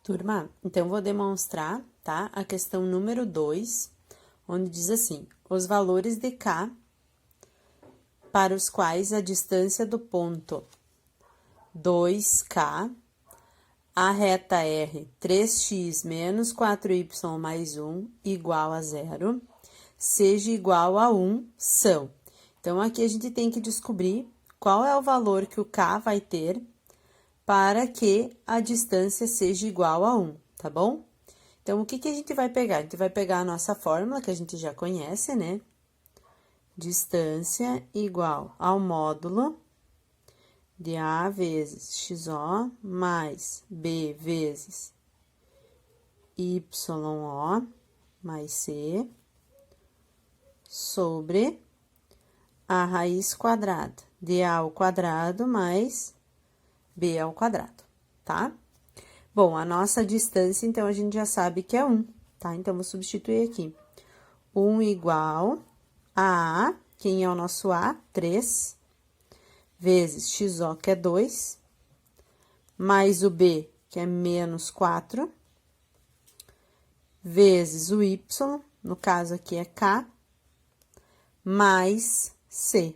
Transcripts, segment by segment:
Turma, então vou demonstrar, tá? A questão número 2, onde diz assim: os valores de K para os quais a distância do ponto 2K, a reta R 3x menos 4y mais 1 igual a 0, seja igual a 1, são. Então, aqui a gente tem que descobrir qual é o valor que o K vai ter para que a distância seja igual a 1, tá bom? Então, o que a gente vai pegar? A gente vai pegar a nossa fórmula, que a gente já conhece, né? Distância igual ao módulo de A vezes XO mais B vezes YO mais C sobre a raiz quadrada de A ao quadrado mais B ao quadrado, tá? Bom, a nossa distância, então, a gente já sabe que é 1, tá? Então, vou substituir aqui. 1 igual a, quem é o nosso A? 3, vezes XO, que é 2, mais o B, que é menos 4, vezes o Y, no caso aqui é K, mais C,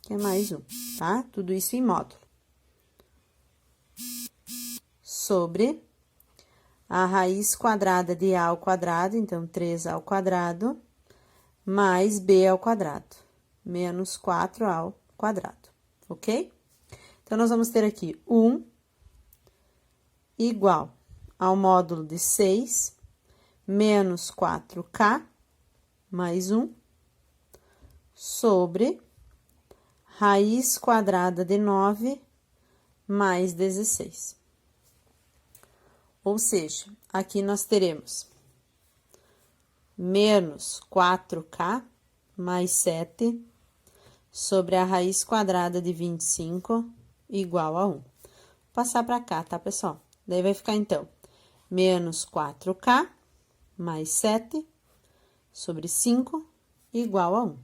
que é mais 1, tá? Tudo isso em módulo. Sobre a raiz quadrada de A ao quadrado, então, 3A ao quadrado, mais B ao quadrado, menos 4 ao quadrado, ok? Então, nós vamos ter aqui 1 igual ao módulo de 6, menos 4K, mais 1, sobre raiz quadrada de 9, mais 16. Ou seja, aqui nós teremos menos 4K mais 7 sobre a raiz quadrada de 25 igual a 1. Vou passar para cá, tá, pessoal? Daí vai ficar, então, menos 4K mais 7 sobre 5 igual a 1.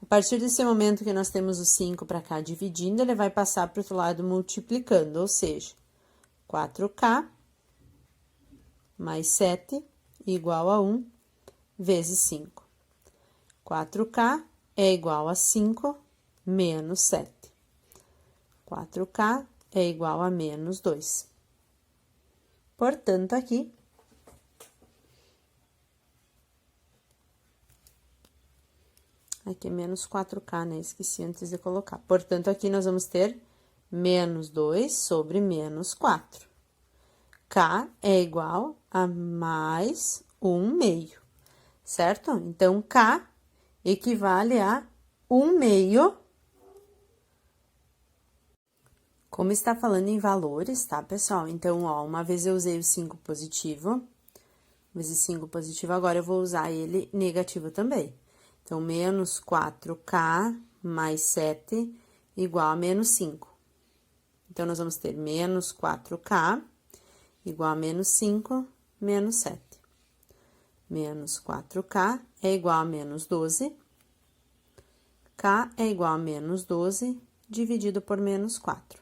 A partir desse momento que nós temos o 5 para cá dividindo, ele vai passar para o outro lado multiplicando, ou seja, 4K mais 7 igual a 1 vezes 5. 4K é igual a 5 menos 7. 4K é igual a menos 2. Portanto, aqui, é menos 4K, né? Esqueci antes de colocar. Portanto, aqui nós vamos ter menos 2 sobre menos 4. K é igual a mais 1 meio, certo? Então, K equivale a 1 meio. Como está falando em valores, tá, pessoal? Então, ó, uma vez eu usei o 5 positivo, vezes 5 positivo, agora eu vou usar ele negativo também. Então, menos 4K mais 7 igual a menos 5. Então, nós vamos ter menos 4K igual a menos 5, menos 7. Menos 4K é igual a menos 12. K é igual a menos 12 dividido por menos 4.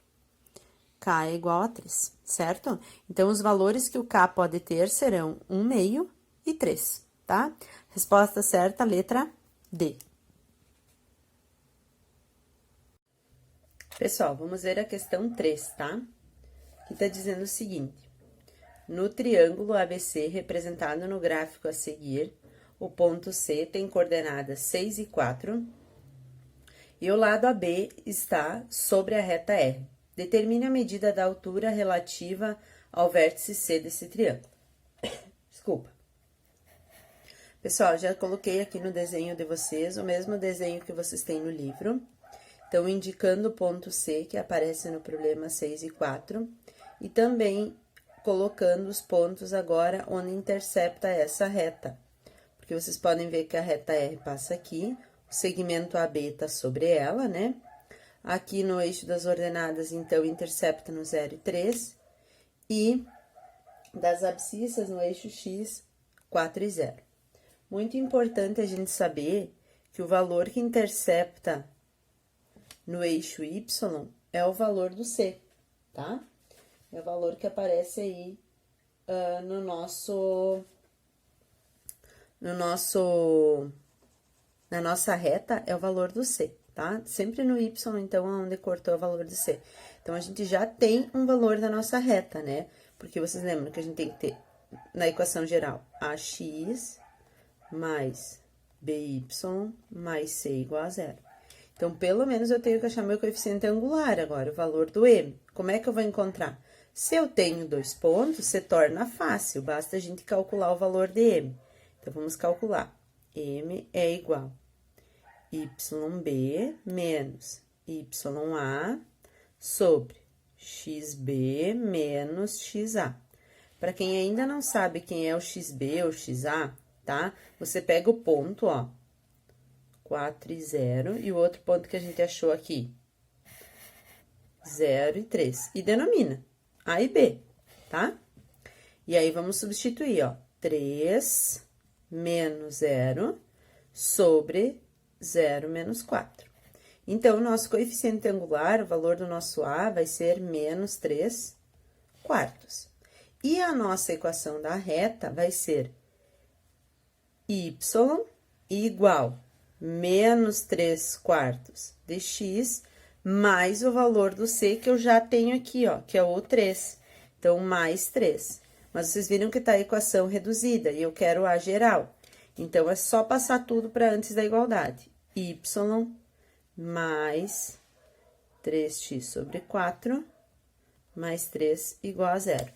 K é igual a 3, certo? Então, os valores que o K pode ter serão 1 meio e 3, tá? Resposta certa, letra D. Pessoal, vamos ver a questão 3, tá? Que tá dizendo o seguinte: no triângulo ABC representado no gráfico a seguir, o ponto C tem coordenadas 6 e 4 e o lado AB está sobre a reta R. Determine a medida da altura relativa ao vértice C desse triângulo. Desculpa. Pessoal, já coloquei aqui no desenho de vocês o mesmo desenho que vocês têm no livro. Então, indicando o ponto C, que aparece no problema 6 e 4, e também colocando os pontos agora onde intercepta essa reta. Porque vocês podem ver que a reta R passa aqui, o segmento AB tá sobre ela, né? Aqui no eixo das ordenadas, então, intercepta no 0 e 3, e das abscissas no eixo X, 4 e 0. Muito importante a gente saber que o valor que intercepta no eixo Y é o valor do C, tá? É o valor que aparece aí na nossa reta, é o valor do C, tá? Sempre no Y, então, onde cortou é o valor do C. Então, a gente já tem um valor da nossa reta, né? Porque vocês lembram que a gente tem que ter, na equação geral, AX mais BY mais C igual a zero. Então, pelo menos eu tenho que achar meu coeficiente angular agora, o valor do M. Como é que eu vou encontrar? Se eu tenho 2 pontos, se torna fácil, basta a gente calcular o valor de M. Então, vamos calcular. M é igual a YB menos YA sobre XB menos XA. Para quem ainda não sabe quem é o XB ou XA, tá? Você pega o ponto, ó, 4 e 0, e o outro ponto que a gente achou aqui, 0 e 3, e denomina A e B, tá? E aí, vamos substituir, ó, 3 menos 0 sobre 0 menos 4. Então, o nosso coeficiente angular, o valor do nosso A, vai ser menos 3 quartos. E a nossa equação da reta vai ser y igual menos 3 quartos de x mais o valor do c que eu já tenho aqui, ó, que é o 3. Então, mais 3. Mas vocês viram que tá a equação reduzida e eu quero a geral. Então, é só passar tudo para antes da igualdade. Y mais 3x sobre 4 mais 3 igual a 0.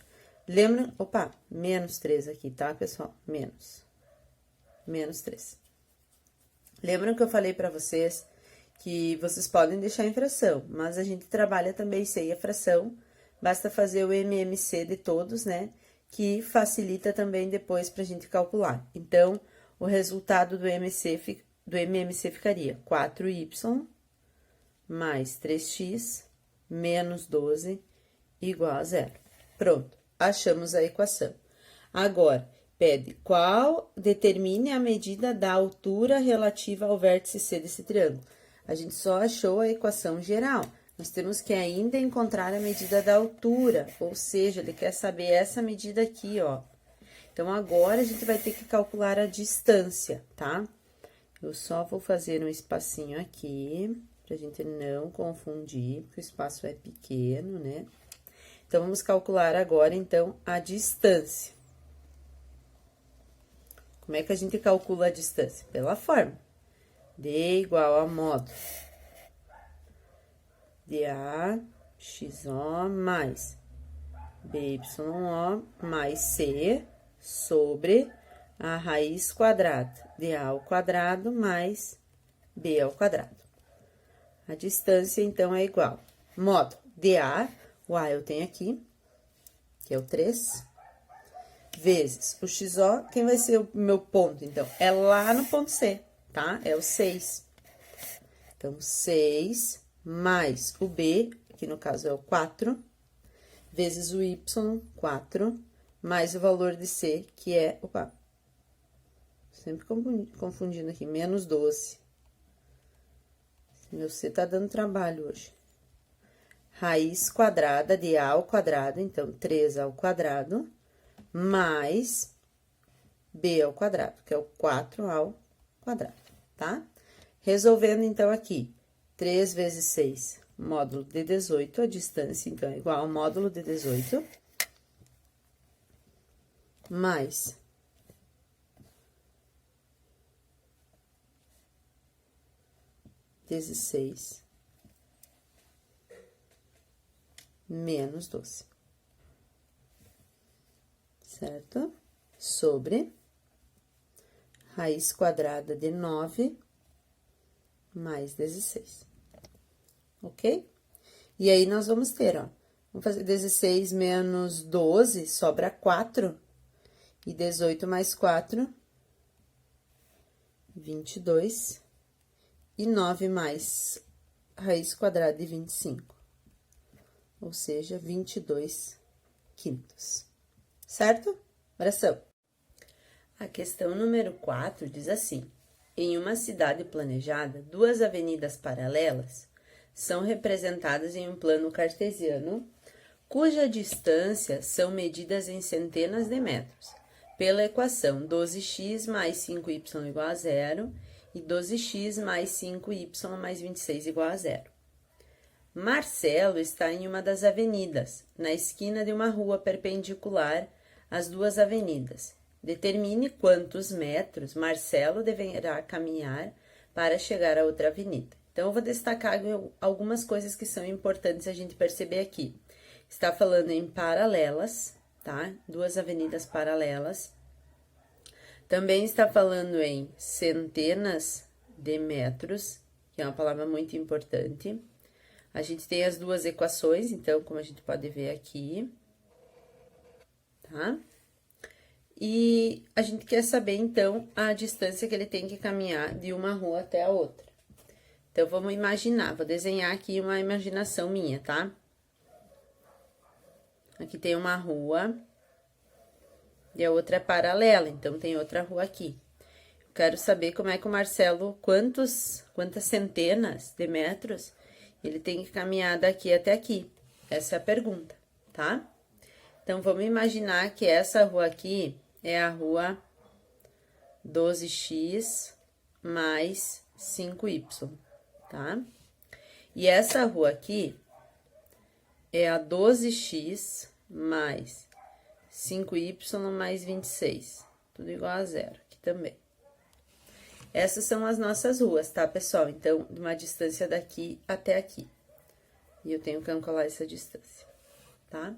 Lembram? Opa, menos 3 aqui, tá, pessoal? Menos 3. Lembram que eu falei para vocês que vocês podem deixar em fração, mas a gente trabalha também sem a fração, basta fazer o MMC de todos, né? Que facilita também depois pra gente calcular. Então, o resultado do MMC ficaria 4y mais 3x menos 12 igual a 0. Pronto, achamos a equação. Agora, pede determine a medida da altura relativa ao vértice C desse triângulo. A gente só achou a equação geral. Nós temos que ainda encontrar a medida da altura, ou seja, ele quer saber essa medida aqui, ó. Então, agora, a gente vai ter que calcular a distância, tá? Eu só vou fazer um espacinho aqui, pra gente não confundir, porque o espaço é pequeno, né? Então, vamos calcular agora, então, a distância. Como é que a gente calcula a distância? Pela fórmula. D igual a módulo de A, XO mais BYO mais C sobre a raiz quadrada de A ao quadrado mais B ao quadrado. A distância, então, é igual. Módulo de A, o A eu tenho aqui, que é o 3, vezes o XO, quem vai ser o meu ponto, então? É lá no ponto C, tá? É o 6. Então, 6 mais o B, que no caso é o 4, vezes o Y, 4, mais o valor de C, que é, opa, sempre confundindo aqui, menos 12. Meu C tá dando trabalho hoje. Raiz quadrada de A ao quadrado, então, 3 ao quadrado, mais B ao quadrado, que é o 4 ao quadrado, tá? Resolvendo, então, aqui, 3 vezes 6, módulo de 18, a distância, então, é igual ao módulo de 18, mais 16 menos 12, certo? Sobre raiz quadrada de 9 mais 16, ok? E aí, nós vamos ter, ó, vamos fazer 16 menos 12, sobra 4, e 18 mais 4, 22, e 9 mais raiz quadrada de 25, ou seja, 22 quintos, certo? Oração. A questão número 4 diz assim: em uma cidade planejada, 2 avenidas paralelas são representadas em um plano cartesiano cuja distância são medidas em centenas de metros, pela equação 12x mais 5y igual a zero e 12x mais 5y mais 26 igual a zero. Marcelo está em uma das avenidas, na esquina de uma rua perpendicular às duas avenidas. Determine quantos metros Marcelo deverá caminhar para chegar à outra avenida. Então, eu vou destacar algumas coisas que são importantes a gente perceber aqui. Está falando em paralelas, tá? Duas avenidas paralelas. Também está falando em centenas de metros, que é uma palavra muito importante. A gente tem as duas equações, então, como a gente pode ver aqui, tá? E a gente quer saber, então, a distância que ele tem que caminhar de uma rua até a outra. Então, vamos imaginar, vou desenhar aqui uma imaginação minha, tá? Aqui tem uma rua e a outra é paralela, então tem outra rua aqui. Eu quero saber como é que o Marcelo, quantas centenas de metros ele tem que caminhar daqui até aqui. Essa é a pergunta, tá? Então, vamos imaginar que essa rua aqui é a rua 12x mais 5y, tá? E essa rua aqui é a 12x mais 5y mais 26, tudo igual a zero aqui também. Essas são as nossas ruas, tá, pessoal? Então, de uma distância daqui até aqui. E eu tenho que calcular essa distância, tá?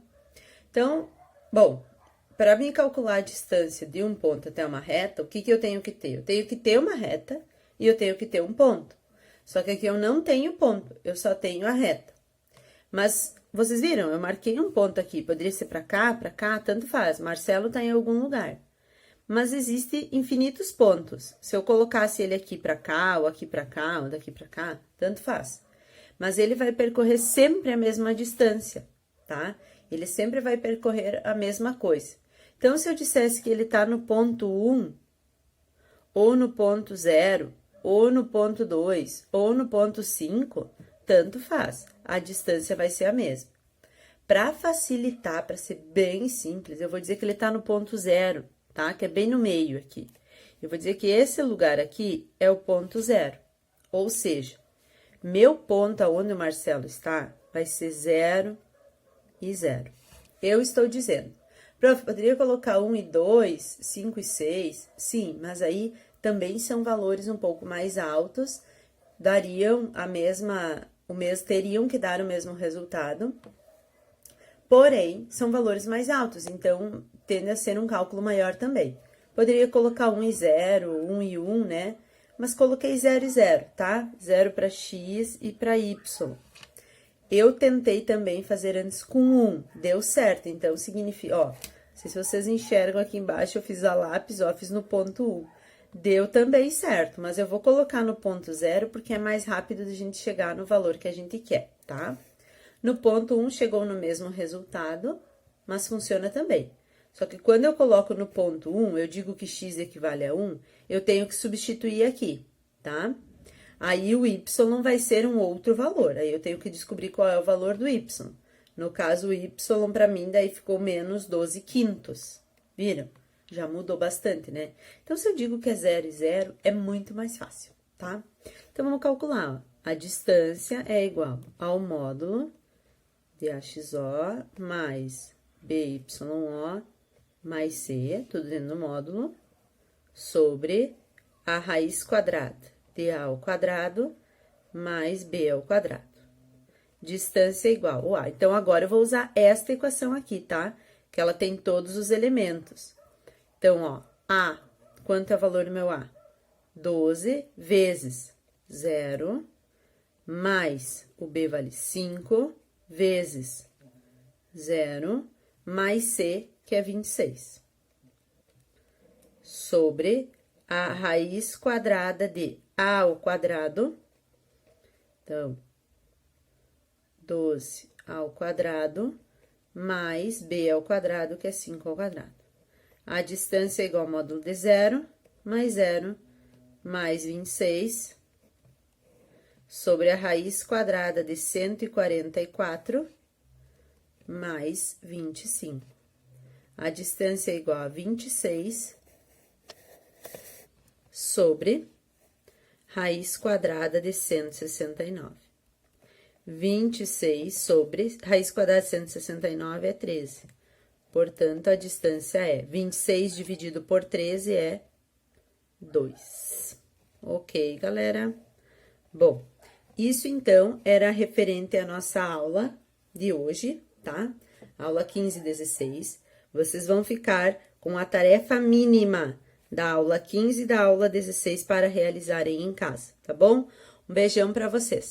Então, bom, para mim calcular a distância de um ponto até uma reta, o que que eu tenho que ter? Eu tenho que ter uma reta e eu tenho que ter um ponto. Só que aqui eu não tenho ponto, eu só tenho a reta. Mas, vocês viram? Eu marquei um ponto aqui, poderia ser para cá, tanto faz. Marcelo tá em algum lugar. Mas existem infinitos pontos. Se eu colocasse ele aqui para cá, ou aqui para cá, ou daqui para cá, tanto faz. Mas ele vai percorrer sempre a mesma distância, tá? Ele sempre vai percorrer a mesma coisa. Então, se eu dissesse que ele tá no ponto 1, ou no ponto 0, ou no ponto 2, ou no ponto 5, tanto faz. A distância vai ser a mesma. Para facilitar, para ser bem simples, eu vou dizer que ele tá no ponto 0, tá? Que é bem no meio aqui. Eu vou dizer que esse lugar aqui é o ponto 0. Ou seja, meu ponto aonde o Marcelo está vai ser 0 e 0. Eu estou dizendo. Prof, poderia colocar 1 e 2, 5 e 6? Sim, mas aí também são valores um pouco mais altos, dariam teriam que dar o mesmo resultado. Porém, são valores mais altos, então tende a ser um cálculo maior também. Poderia colocar 1 e 0, 1 e 1, né? Mas coloquei 0 e 0, tá? 0 para x e para y. Eu tentei também fazer antes com 1, deu certo, então significa, ó, não sei se vocês enxergam aqui embaixo, eu fiz a lápis, ó, fiz no ponto 1. Deu também certo, mas eu vou colocar no ponto 0 porque é mais rápido de a gente chegar no valor que a gente quer, tá? No ponto 1 chegou no mesmo resultado, mas funciona também. Só que quando eu coloco no ponto 1, eu digo que x equivale a 1, eu tenho que substituir aqui, tá? Aí o y vai ser um outro valor, aí eu tenho que descobrir qual é o valor do y. No caso, o y para mim daí ficou menos 12 quintos, viram? Já mudou bastante, né? Então, se eu digo que é 0 e 0, é muito mais fácil, tá? Então, vamos calcular, ó. A distância é igual ao módulo de AXO mais BYO mais C, tudo dentro do módulo, sobre a raiz quadrada de A ao quadrado mais B ao quadrado. Distância é igual ao A. Então, agora eu vou usar esta equação aqui, tá? Que ela tem todos os elementos. Então, ó, A, quanto é o valor do meu A? 12 vezes 0, mais o B vale 5, vezes 0, mais C, que é 26. Sobre a raiz quadrada de A ao quadrado. Então, 12 ao quadrado, mais B ao quadrado, que é 5 ao quadrado. A distância é igual ao módulo de 0, mais 0, mais 26, sobre a raiz quadrada de 144, mais 25. A distância é igual a 26 sobre raiz quadrada de 169. 26 sobre raiz quadrada de 169 é 13. Portanto, a distância é 26 dividido por 13 é 2. Ok, galera? Bom, isso então era referente à nossa aula de hoje, tá? Aula 15 e 16. Vocês vão ficar com a tarefa mínima da aula 15 e da aula 16 para realizarem em casa, tá bom? Um beijão para vocês.